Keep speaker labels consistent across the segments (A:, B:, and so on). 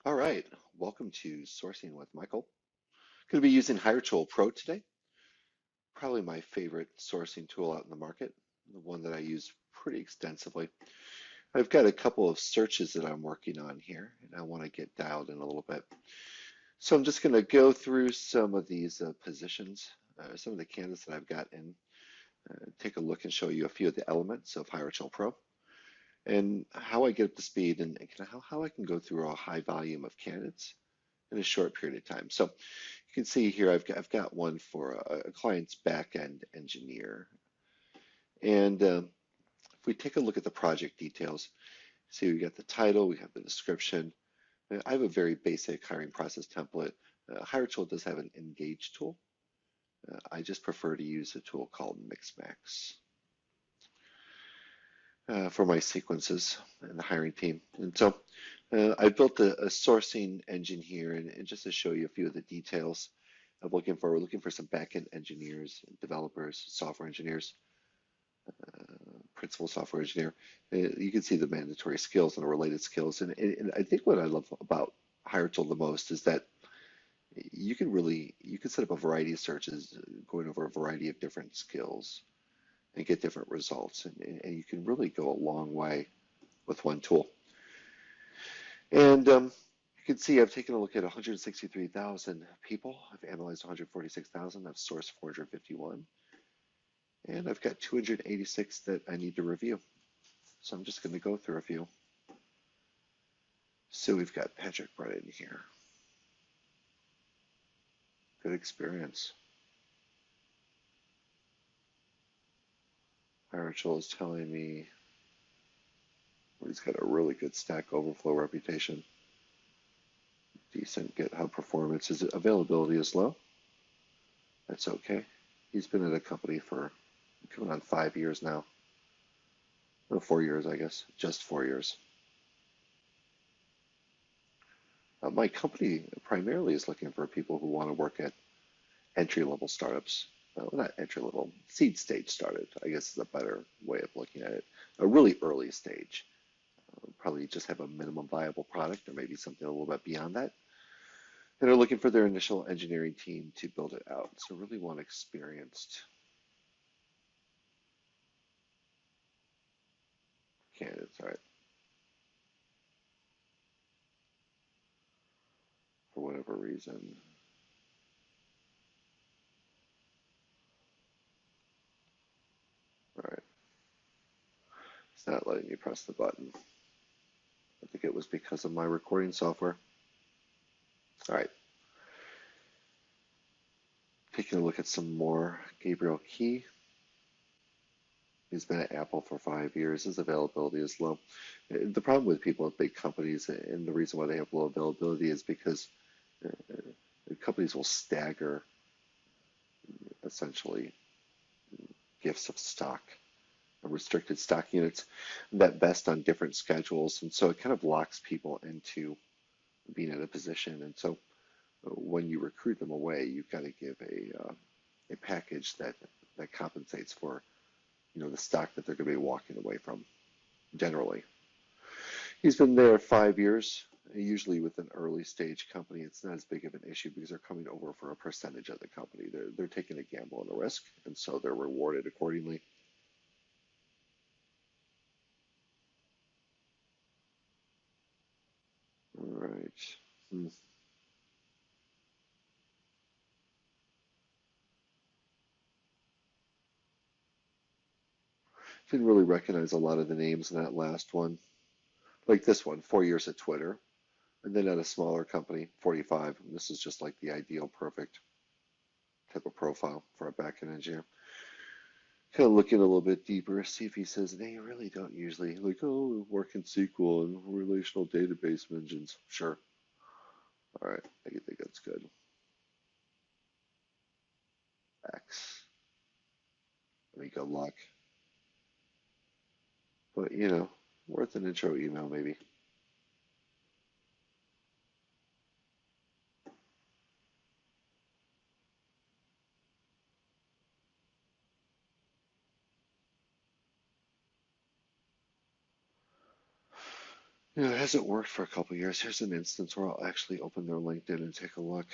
A: All right, welcome to Sourcing with Michael. Going to be using Hiretual Pro today. Probably my favorite sourcing tool out in the market, the one that I use pretty extensively. I've got a couple of searches that I'm working on here, and I want to get dialed in a little bit. So I'm just going to go through some of these positions, some of the candidates that I've got, and take a look and show you a few of the elements of Hiretual Pro and how I get up to speed and kind of how I can go through a high volume of candidates in a short period of time. So you can see here I've got one for a client's back-end engineer. And if we take a look at the project details, see we got the title, we have the description. I have a very basic hiring process template. Hiretual does have an engage tool. I just prefer to use a tool called Mixmax for my sequences and the hiring team. And so I built a sourcing engine here, and just to show you a few of the details of we're looking for some backend engineers, developers, software engineers, principal software engineer. You can see the mandatory skills and the related skills. And I think what I love about Hiretual the most is that you can set up a variety of searches going over a variety of different skills and get different results. And you can really go a long way with one tool. And you can see I've taken a look at 163,000 people. I've analyzed 146,000. I've sourced 451. And I've got 286 that I need to review. So I'm just going to go through a few. So we've got Patrick Brennan here. Good experience. Hiretual is telling me he's got a really good Stack Overflow reputation. Decent GitHub performance. His availability is low. That's okay. He's been at a company for coming on 5 years now. Or 4 years, I guess. Just 4 years. My company primarily is looking for people who want to work at entry-level startups. Well, not entry-level, seed stage startups, I guess is a better way of looking at it. A really early stage. Probably just have a minimum viable product or maybe something a little bit beyond that. And they're looking for their initial engineering team to build it out. So really want experienced candidates, all right? For whatever reason. All right. It's not letting me press the button. I think it was because of my recording software. All right. Taking a look at some more. Gabriel Key. He's been at Apple for 5 years. His availability is low. The problem with people at big companies, and the reason why they have low availability, is because companies will stagger essentially gifts of stock, restricted stock units that vest on different schedules. And so it kind of locks people into being in a position. And so when you recruit them away, you've got to give a package that compensates for the stock that they're going to be walking away from generally. He's been there 5 years. Usually with an early stage company, it's not as big of an issue because they're coming over for a percentage of the company. They're taking a gamble and a risk, and so they're rewarded accordingly. All right. Didn't really recognize a lot of the names in that last one. Like this one, 4 years at Twitter, and then at a smaller company, 45. And this is just like the ideal, perfect type of profile for a backend engineer. Kind of looking a little bit deeper, see if he says they really don't usually like, oh, work in SQL and relational database engines. Sure. All right, I think that's good. X. I think good luck. But worth an intro email maybe. It hasn't worked for a couple of years. Here's an instance where I'll actually open their LinkedIn and take a look.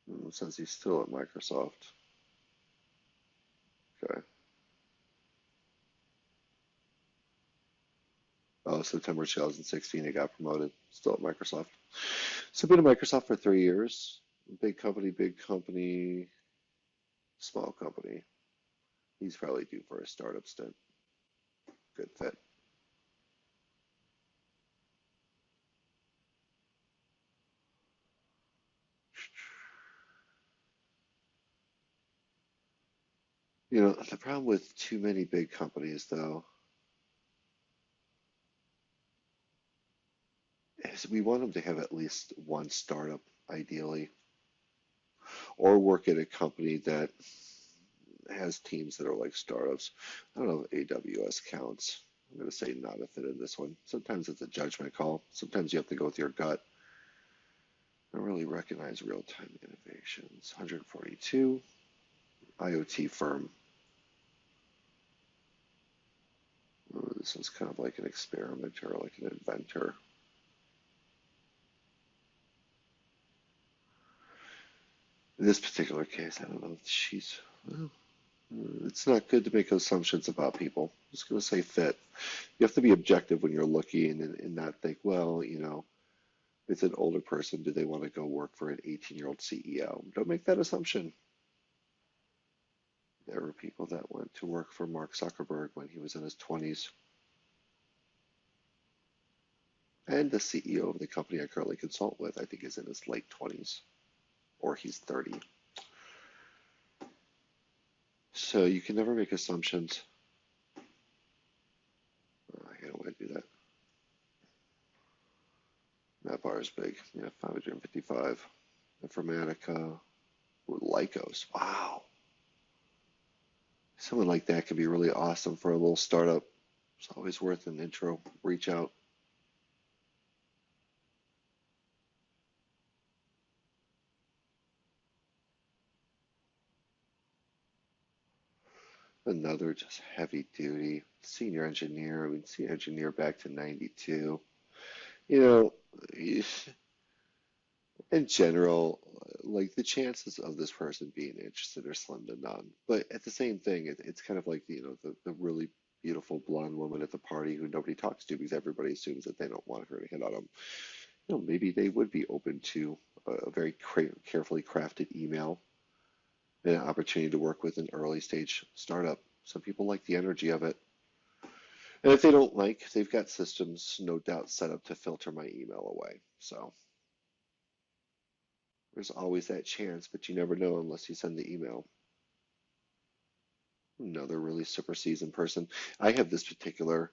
A: It says he's still at Microsoft. Okay. Oh, September 2016, he got promoted. Still at Microsoft. So been at Microsoft for 3 years. Big company, small company. He's probably due for a startup stint. Good fit. The problem with too many big companies, though, is we want them to have at least one startup, ideally, or work at a company that has teams that are like startups. I don't know if AWS counts. I'm going to say not a fit in this one. Sometimes it's a judgment call. Sometimes you have to go with your gut. I really recognize real-time innovations. 142, IoT firm. Oh, this is kind of like an experimenter, like an inventor. In this particular case, I don't know if she's, well, it's not good to make assumptions about people. I'm just going to say fit. You have to be objective when you're looking and not think, well, it's an older person. Do they want to go work for an 18-year-old CEO? Don't make that assumption. There were people that went to work for Mark Zuckerberg when he was in his 20s. And the CEO of the company I currently consult with, I think, is in his late 20s or he's 30. So you can never make assumptions. I don't want to do that. That bar is big. Yeah, 555. Informatica. Ooh, Lycos. Wow. Someone like that could be really awesome for a little startup. It's always worth an intro. Reach out. Another just heavy duty senior engineer. I mean, senior engineer back to 92. You know, in general, like the chances of this person being interested are slim to none. But at the same thing, it's kind of like the really beautiful blonde woman at the party who nobody talks to because everybody assumes that they don't want her to hit on them. Maybe they would be open to a very carefully crafted email and an opportunity to work with an early stage startup. Some people like the energy of it. And if they don't like, they've got systems, no doubt, set up to filter my email away. So there's always that chance, but you never know unless you send the email. Another really super seasoned person. I have this particular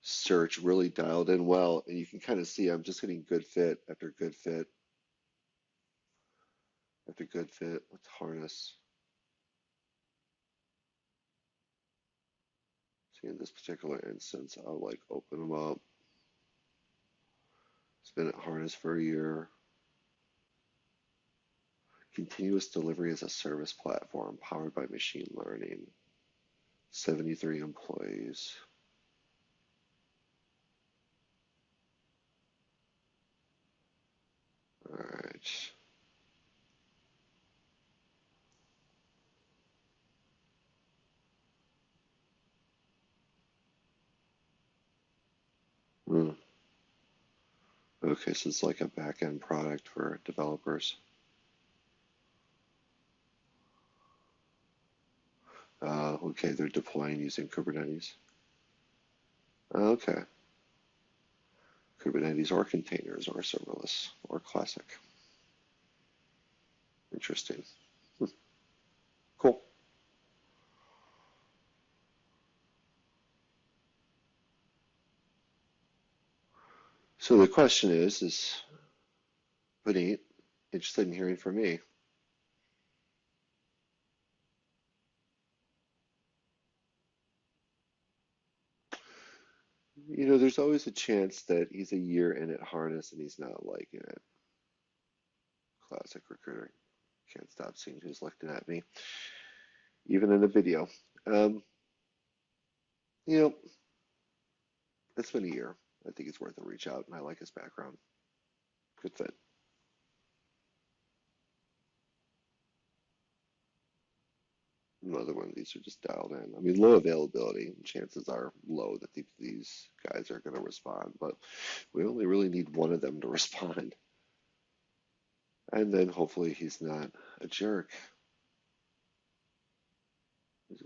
A: search really dialed in well, and you can kind of see I'm just getting good fit after good fit after good fit with harness. See, in this particular instance, I'll like open them up. It's been at harness for a year. Continuous delivery as a service platform powered by machine learning. 73 employees. All right. Hmm. Okay, so it's like a back-end product for developers. Okay, they're deploying using Kubernetes. Okay, Kubernetes or containers or serverless or classic. Interesting. Hmm. Cool. So the question is Puneet interested in hearing from me? There's always a chance that he's a year in at Harness and he's not liking it. Classic recruiter. Can't stop seeing who's looking at me, even in the video. Um, you know, It's been a year. I think it's worth a reach out, and I like his background. Good fit. Another one of these are just dialed in. I mean, low availability. Chances are low that these guys are going to respond, but we only really need one of them to respond. And then hopefully he's not a jerk.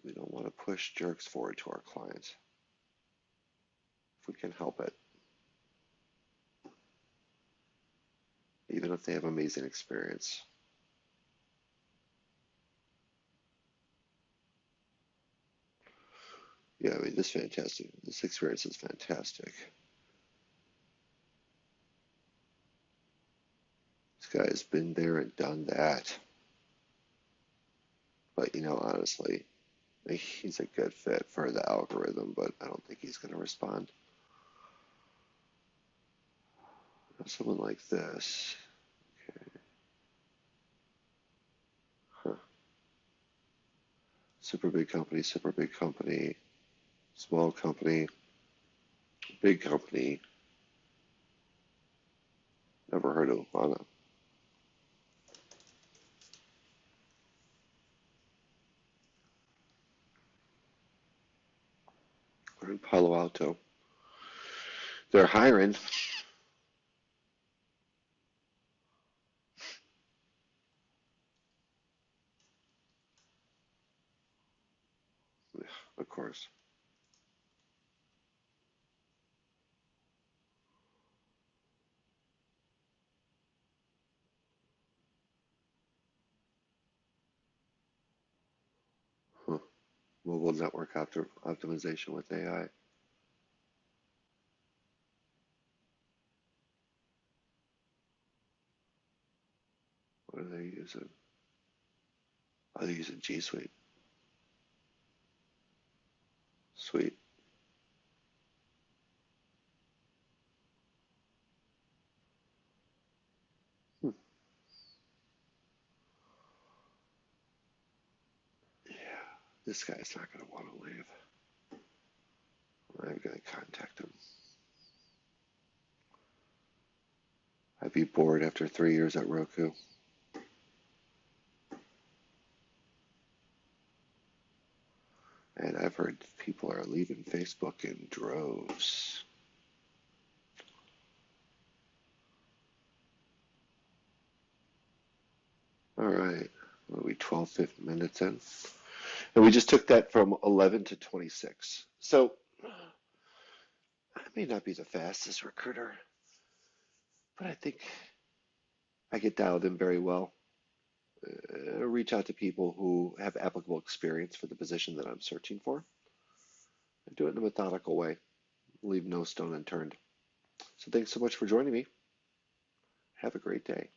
A: We don't want to push jerks forward to our clients if we can help it, even if they have amazing experience. Yeah, I mean, this is fantastic. This experience is fantastic. This guy has been there and done that. But, honestly, he's a good fit for the algorithm, but I don't think he's going to respond. Someone like this. Okay. Huh. Super big company, small company, big company. Never heard of Lana. We're in Palo Alto. They're hiring. Of course. Huh. Mobile network optimization with AI. What are they using? Oh, they're using G Suite. Sweet. Hmm. Yeah, this guy's not going to want to leave. I'm going to contact him. I'd be bored after 3 years at Roku. And I've heard people are leaving Facebook in droves. All right, what are we 12 15 minutes in? And we just took that from 11 to 26. So I may not be the fastest recruiter, but I think I get dialed in very well. Reach out to people who have applicable experience for the position that I'm searching for. And do it in a methodical way. Leave no stone unturned. So thanks so much for joining me. Have a great day.